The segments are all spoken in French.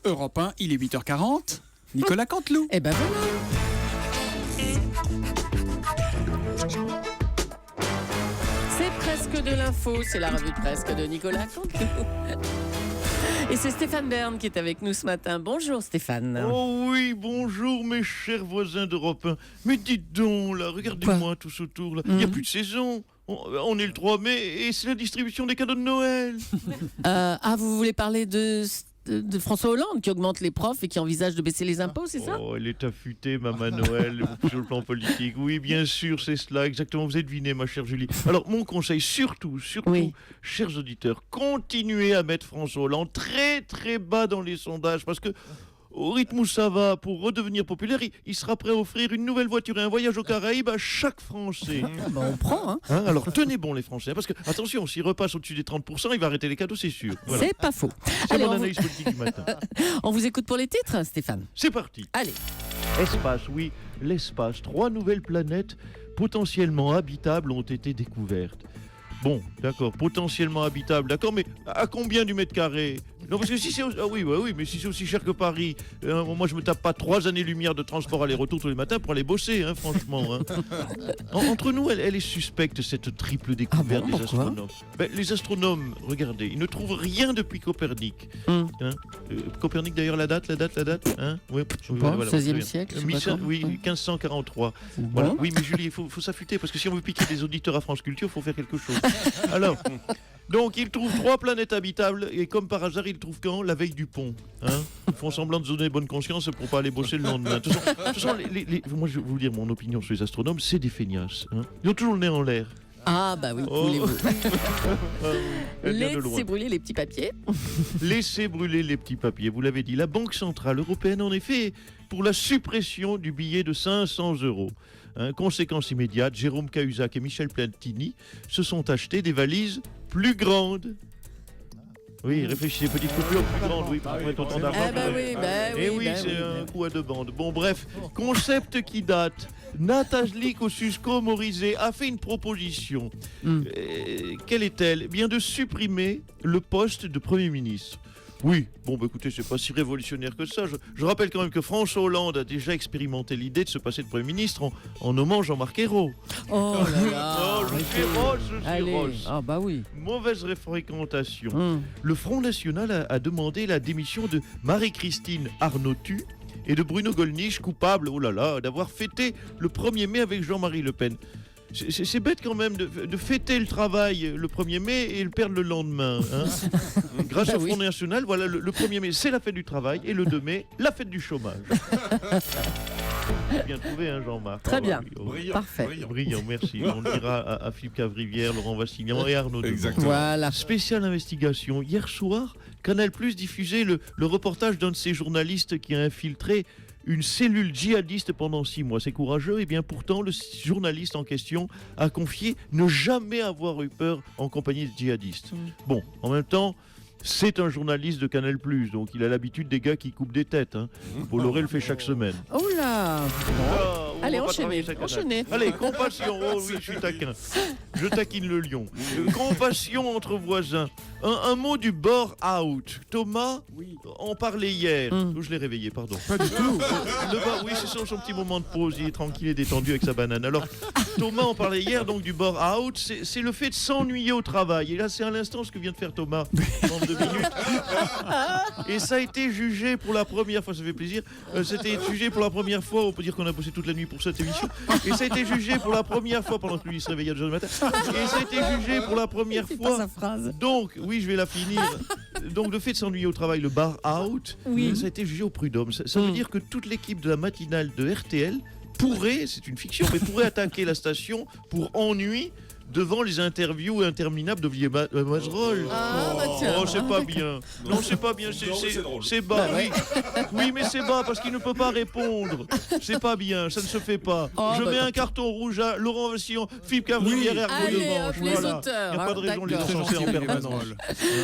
Europe 1, il est 8h40. Nicolas Canteloup. Eh ben voilà. C'est presque de l'info, c'est la revue de presque de Nicolas Canteloup. Et c'est Stéphane Bern qui est avec nous ce matin. Bonjour Stéphane. Oh oui, bonjour mes chers voisins d'Europe 1. Mais dites donc, là, regardez-moi tous autour. Là. Il n'y a plus de saison. On est le 3 mai et c'est la distribution des cadeaux de Noël. Vous voulez parler de François Hollande qui augmente les profs et qui envisage de baisser les impôts, c'est ça? Oh, elle est affûtée, Maman Noël, sur le plan politique. Oui, bien sûr, c'est cela, exactement. Vous avez deviné, ma chère Julie. Alors, mon conseil, surtout, Oui. chers auditeurs, continuez à mettre François Hollande très, très bas dans les sondages parce que au rythme où ça va, pour redevenir populaire, il sera prêt à offrir une nouvelle voiture et un voyage aux Caraïbes à chaque Français. On prend, hein. Alors tenez bon les Français, parce que attention, s'il repasse au-dessus des 30%, il va arrêter les cadeaux, c'est sûr. Voilà. C'est pas faux. C'est Allez, mon on analyse politique du matin. on vous écoute pour les titres, Stéphane. C'est parti. Allez. Espace, oui, l'espace. 3 nouvelles planètes potentiellement habitables ont été découvertes. Bon, d'accord, potentiellement habitable, d'accord, mais à combien du mètre carré? Non, parce que si c'est oui, mais si c'est aussi cher que Paris, moi je me tape pas 3 années-lumière de transport aller-retour tous les matins pour aller bosser, franchement. Entre nous, elle est suspecte, cette triple découverte des pourquoi astronomes. Les astronomes, regardez, ils ne trouvent rien depuis Copernic. Copernic, d'ailleurs, la date, oui, Bon, 16e siècle, je sais pas oui, 1543. Bon. Voilà. Oui, mais Julie, il faut s'affûter, parce que si on veut piquer des auditeurs à France Culture, il faut faire quelque chose. Alors, donc ils trouvent 3 planètes habitables, et comme par hasard, ils le trouvent quand? La veille du pont. Ils font semblant de se donner bonne conscience pour pas aller bosser le lendemain. De toute façon, moi je vais vous dire mon opinion sur les astronomes, c'est des feignasses. Ils ont toujours le nez en l'air. Ah bah oui, voulez-vous. Elle vient de loin. Laissez brûler les petits papiers. Laissez brûler les petits papiers, vous l'avez dit. La Banque Centrale Européenne, en effet, pour la suppression du billet de 500 €. Conséquence immédiate, Jérôme Cahuzac et Michel Platini se sont achetés des valises plus grandes. Oui, réfléchissez, petite coupure plus grande, oui, pour mettre autant d'argent. C'est un coup à 2 bandes. Bon, bref, concept qui date. Nathalie Kosciusko-Morizet a fait une proposition. Quelle est-elle? Eh bien, de supprimer le poste de Premier ministre. Oui, bon, écoutez, c'est pas si révolutionnaire que ça. Je rappelle quand même que François Hollande a déjà expérimenté l'idée de se passer de Premier ministre en nommant Jean-Marc Ayrault. Oh là là. Je suis roche. Ah bah oui. Mauvaise fréquentation. Le Front National a demandé la démission de Marie-Christine Arnautu et de Bruno Gollnisch, coupable, d'avoir fêté le 1er mai avec Jean-Marie Le Pen. C'est bête quand même de fêter le travail le 1er mai et le perdre le lendemain. Grâce au Front National, voilà, le 1er mai, c'est la fête du travail et le 2 mai, la fête du chômage. Bien trouvé, Jean-Marc. Très bien. Brillant. Parfait. Brillant, merci. On ira à Philippe Cavrivière, Laurent Vassignan et Arnaud Deman. Exactement. Voilà. Spéciale investigation. Hier soir, Canal+ diffusait le reportage d'un de ces journalistes qui a infiltré une cellule djihadiste pendant 6 mois. C'est courageux, et bien pourtant, le journaliste en question a confié ne jamais avoir eu peur en compagnie de djihadistes. Bon, en même temps, c'est un journaliste de Canal+, donc il a l'habitude des gars qui coupent des têtes. Bolloré le fait chaque semaine. Oh là. Allez, enchaînez. Allez, compassion. Oh oui, je suis taquin. Je taquine le lion. Compassion entre voisins. Un mot du bore-out. Thomas, on parlait hier. Je l'ai réveillé, pardon. Pas du tout. Oui, c'est son petit moment de pause. Il est tranquille et détendu avec sa banane. Alors, Thomas, on parlait hier donc du bore-out. C'est le fait de s'ennuyer au travail. Et là, c'est à l'instant ce que vient de faire Thomas dans 2 minutes. Et ça a été jugé pour la première fois. Ça fait plaisir. C'était jugé pour la première fois. On peut dire qu'on a bossé toute la nuit pour cette émission. Et ça a été jugé pour la première fois pendant que lui il se réveillait le matin. Et ça a été jugé pour la première C'est fois. pas sa phrase. Donc, oui, je vais la finir. Donc, le fait de s'ennuyer au travail, le bar out, ça a été jugé au prud'homme. Ça veut dire que toute l'équipe de la matinale de RTL pourrait, c'est une fiction, mais pourrait attaquer la station pour ennui devant les interviews interminables d'Olivier Mazerolle. Oh, c'est pas bien. Non, c'est pas bien. C'est bas, oui. Oui, mais c'est bas parce qu'il ne peut pas répondre. C'est pas bien, ça ne se fait pas. Je mets un carton rouge à Laurent Vassignan, Philippe Cavrivière et Arnaud Demange. Les auteurs. Il n'y a pas de raison de les D'accord. censer en permanence.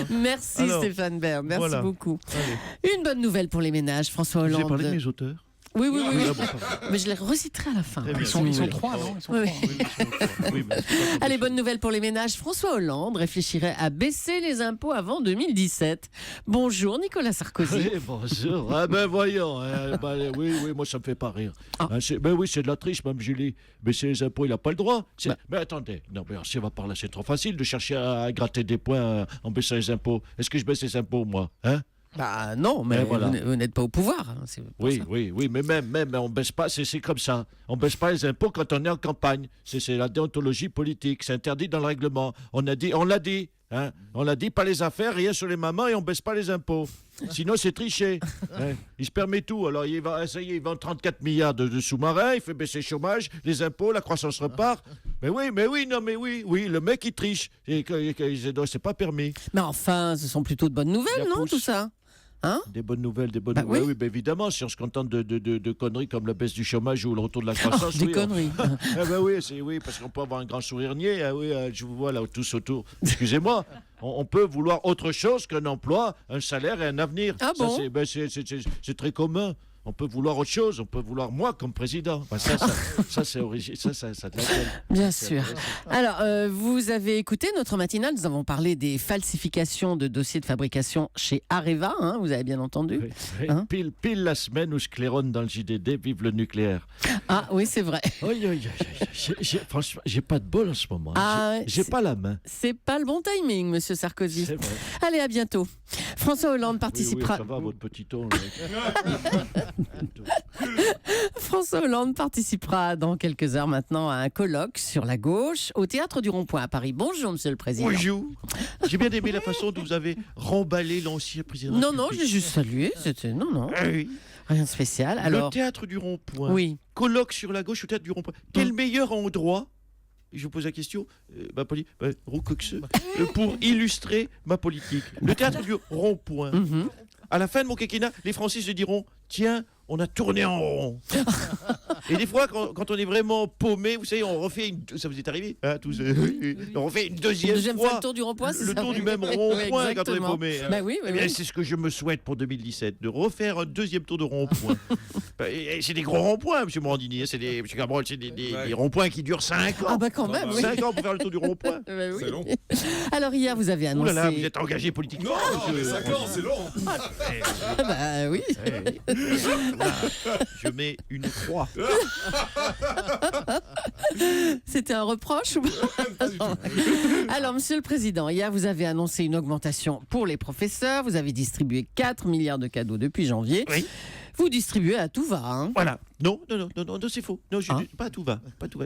Merci Alors, Stéphane Bern, merci voilà. beaucoup. Allez. Une bonne nouvelle pour les ménages, François Vous avez Hollande. parlé de mes auteurs? Oui, oui, oui. Ah bon, pardon. Mais je les reciterai à la fin. Très bien. Ils sont Oui. trois, non? Ils sont Oui. trois. Oui, mais c'est bon. Oui, mais c'est pas Allez, bonne nouvelle pour les ménages. François Hollande réfléchirait à baisser les impôts avant 2017. Bonjour Nicolas Sarkozy. Oui, bonjour. Ah ben voyons, oui, moi ça me fait pas rire. Ah. Ben oui, c'est de la triche, même Julie. Mais c'est les impôts, il n'a pas le droit. Bah. Mais attendez, non, mais si on va par là, c'est trop facile de chercher à gratter des points en baissant les impôts. Est-ce que je baisse les impôts, moi, hein? Bah non, mais Et voilà. vous n'êtes pas au pouvoir. Hein, c'est pour Oui, ça. oui, mais même, on baisse pas, c'est comme ça. On baisse pas les impôts quand on est en campagne. C'est la déontologie politique, c'est interdit dans le règlement. On l'a dit, hein. On l'a dit, pas les affaires, rien sur les mamans et on baisse pas les impôts. Sinon, c'est tricher. Hein. Il se permet tout. Alors, ça y est, il vend 34 milliards de sous-marins, il fait baisser le chômage, les impôts, la croissance repart. Mais oui, le mec, il triche. Et c'est pas permis. Mais enfin, ce sont plutôt de bonnes nouvelles, La non, pousse. tout ça? Hein? Des bonnes nouvelles. Bah Oui, oui. oui, évidemment, si on se contente de conneries comme la baisse du chômage ou le retour de la croissance. Des oui, conneries. Ah ben oui, parce qu'on peut avoir un grand sourire niais. Ah oui, je vous vois là tous autour. Excusez-moi, on peut vouloir autre chose qu'un emploi, un salaire et un avenir. Ah Ça, bon c'est très commun. On peut vouloir autre chose. On peut vouloir moi comme président. Bah, ça c'est original. Ça de la gueule. Bien C'est sûr. intéressant. Alors, vous avez écouté notre matinale, nous avons parlé des falsifications de dossiers de fabrication chez Areva, hein, vous avez bien entendu. Oui, oui. Hein Pile la semaine où je claironne dans le JDD, vive le nucléaire. Ah oui, c'est vrai. Franchement, j'ai pas de bol en ce moment. Ah, J'ai pas la main. C'est pas le bon timing, monsieur Sarkozy. C'est vrai. Allez, à bientôt. François Hollande Oui, participera. ça va, votre petit ton. Là. François Hollande participera dans quelques heures maintenant à un colloque sur la gauche au Théâtre du Rond-Point à Paris. Bonjour, monsieur le Président. Bonjour. J'ai bien aimé la façon dont vous avez remballé l'ancien président. de la Non, non, République. j'ai juste salué. C'était non, Ah oui. rien de spécial. Le Alors, théâtre du Rond-Point. oui. Colloque sur la gauche au théâtre du Rond-Point. Quel meilleur endroit, je vous pose la question, pour illustrer ma politique. Le théâtre du Rond-Point. Mhm. À la fin de mon quinquennat, les Français se diront tiens, on a tourné en rond. Et des fois, quand on est vraiment paumé, vous savez, on refait une. Ça vous est arrivé hein, tous, on refait une deuxième fois fois. le tour du rond-point, c'est Le ça tour du même Oui, rond-point quand on est exactement. paumé. Bah oui, oui, Eh bien, oui. c'est ce que je me souhaite pour 2017, de refaire un deuxième tour de rond-point. Et c'est des gros ronds-points, M. Morandini. Hein, monsieur Cabrol, c'est des ronds-points qui durent 5 ans. Ah bah quand même, oui. 5 ans pour faire le tour du rond-point. Bah oui. C'est long. Alors hier, vous avez Ouh annoncé... là là, vous êtes engagé politiquement. Non, mais monsieur 5 ans, c'est long. Ah bah oui. Là, je mets une croix. C'était un reproche ou pas? Alors, Monsieur le Président, hier, vous avez annoncé une augmentation pour les professeurs. Vous avez distribué 4 milliards de cadeaux depuis janvier. Oui. Vous distribuez à tout va. Hein. Voilà. Non, c'est faux. Non, Hein pas tout va.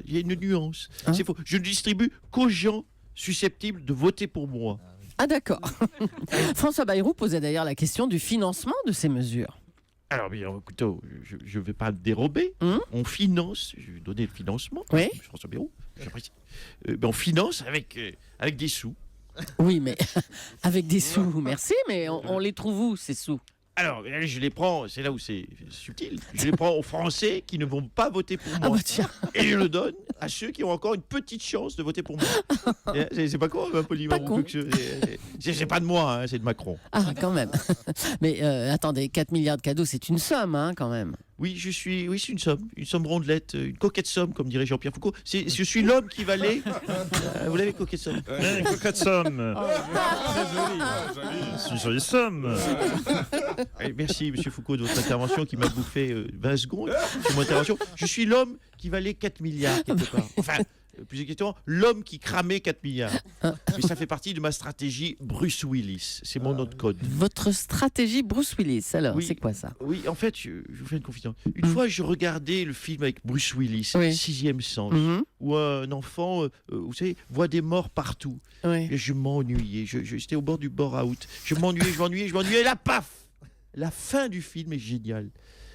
Il y a une nuance. Hein C'est faux. Je ne distribue qu'aux gens susceptibles de voter pour moi. Ah d'accord. François Bayrou posait d'ailleurs la question du financement de ces mesures. Alors, bien, écoutez, je ne vais pas dérober. On finance, je vais donner le financement. Oui. François Bayrou, j'apprécie. On finance avec des sous. Oui, mais avec des sous, merci, mais on les trouve où, ces sous? Alors, je les prends, c'est là où c'est subtil, je les prends aux Français qui ne vont pas voter pour moi. Ah bah tiens. Et je le donne à ceux qui ont encore une petite chance de voter pour moi. C'est pas con, Pas con. C'est pas de moi, hein, c'est de Macron. Ah, quand même. Mais attendez, 4 milliards de cadeaux, c'est une somme, hein, quand même. Oui, c'est une somme rondelette, une coquette somme, comme dirait Jean-Pierre Foucault. Je suis l'homme qui valait. Vous l'avez, coquette somme. Une coquette somme. C'est une jolie somme. Merci, monsieur Foucault, de votre intervention qui m'a bouffé 20 secondes sur mon intervention. Je suis l'homme qui valait 4 milliards, quelque part. Enfin, plus exactement, l'homme qui cramait 4 milliards. Mais ça fait partie de ma stratégie Bruce Willis. C'est mon nom de code. Votre stratégie Bruce Willis, alors, Oui. c'est quoi ça? Oui, en fait, je vous fais une confidence. Une fois, je regardais le film avec Bruce Willis, Oui. Sixième Sens, Mhm. où un enfant, vous savez, voit des morts partout. Oui. Et je m'ennuyais. J'étais au bord du bore-out. Je m'ennuyais. Et là, paf! La fin du film est géniale.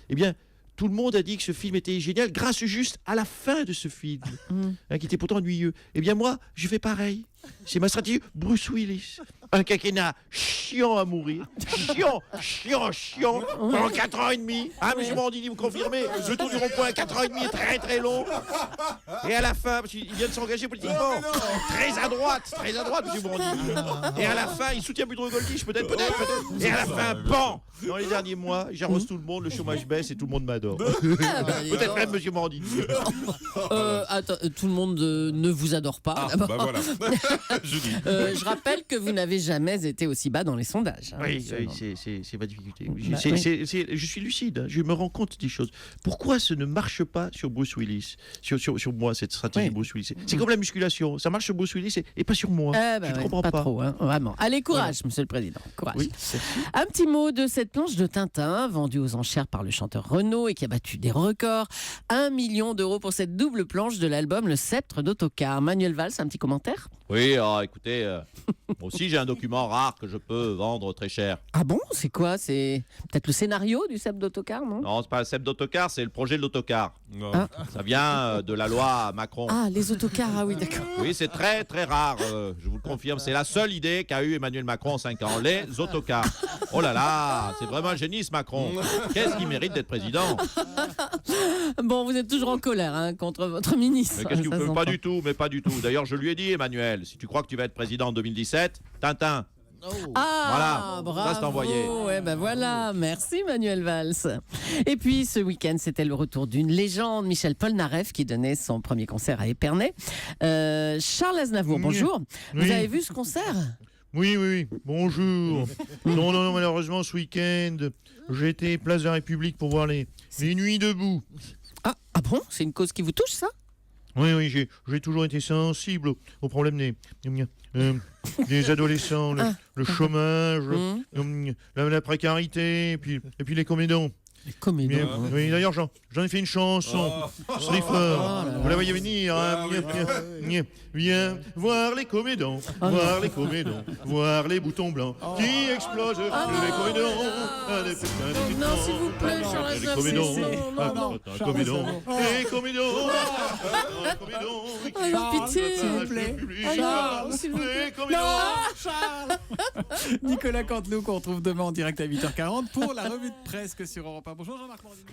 Eh bien, tout le monde a dit que ce film était génial grâce juste à la fin de ce film, Mhm. qui était pourtant ennuyeux. Eh bien, moi, je fais pareil. C'est ma stratégie Bruce Willis. Un quinquennat chiant à mourir. Chiant. Pendant 4 ans et demi. Ah, monsieur Morandini, vous confirmez? Le tour du rond-point, 4 ans et demi est très très long. Et à la fin, parce qu'il vient de s'engager politiquement. Très à droite, monsieur Morandini. Et à la fin, il soutient plutôt Goldich, peut-être. Et à la fin, ban! Dans les derniers mois, j'arrose tout le monde, le chômage baisse et tout le monde m'adore. Peut-être même monsieur Morandini. Attends, tout le monde ne vous adore pas. Ah, bah voilà. Je dis. Je rappelle que vous n'avez jamais été aussi bas dans les sondages. Hein, Oui, c'est ma difficulté. Je suis lucide, hein, je me rends compte des choses. Pourquoi ce ne marche pas sur Bruce Willis, sur moi, cette stratégie Oui. Bruce Willis? C'est comme la musculation, ça marche sur Bruce Willis et pas sur moi. Je ne comprends pas pas. trop, hein, vraiment. Allez, courage, monsieur le président. Courage. Oui, Un petit mot de cette planche de Tintin, vendue aux enchères par le chanteur Renaud et qui a battu des records. 1 million d'euros pour cette double planche de l'album Le Sceptre d'Autocar. Manuel Valls, un petit commentaire? Oui, alors, écoutez, moi aussi j'ai un document rare que je peux vendre très cher. Ah bon? C'est quoi? C'est peut-être le scénario du Sceptre d'Autocar, non? Non, c'est pas le CEP d'autocar, c'est le projet de l'autocar. Ah. Ça vient de la loi Macron. Ah, les autocars, ah oui, d'accord. Oui, c'est très très rare, je vous le confirme. C'est la seule idée qu'a eu Emmanuel Macron en 5 ans, les autocars. Oh là là, c'est vraiment un génie ce Macron. Qu'est-ce qu'il mérite d'être président? Bon, vous êtes toujours en colère hein, contre votre ministre. Mais qu'est-ce qu'il Ça peut? s'entend. Pas du tout, mais pas du tout. D'ailleurs, je lui ai dit, Emmanuel, si tu crois que tu vas être président en 2017, Tintin. Ah, Voilà, bravo. ça, c'est envoyé. Ouais, ben voilà, merci Manuel Valls. Et puis ce week-end, c'était le retour d'une légende, Michel Polnareff, qui donnait son premier concert à Épernay. Charles Aznavour, bonjour. Oui. Vous avez vu ce concert? Oui, bonjour. Non, malheureusement, ce week-end, j'ai été place de la République pour voir les Nuits debout. Ah bon? C'est une cause qui vous touche, ça? Oui, j'ai toujours été sensible aux problèmes des adolescents, le chômage, la précarité, et puis les comédiens. Les comédiens. Oui, d'ailleurs, j'en ai fait une chanson. Slipper. Vous la voyez venir. Hein. Viens voir les comédiens, voir les boutons blancs qui explosent. Les comédiens. Non, s'il vous plaît, Charles Les Aznavour. comédiens. Pitié. S'il vous plaît. Charles, s'il vous plaît. Charles. Nicolas Canteloup qu'on retrouve demain en direct à 8h40 pour la revue de presse sur Europe 1. Bonjour Jean-Marc Morandini.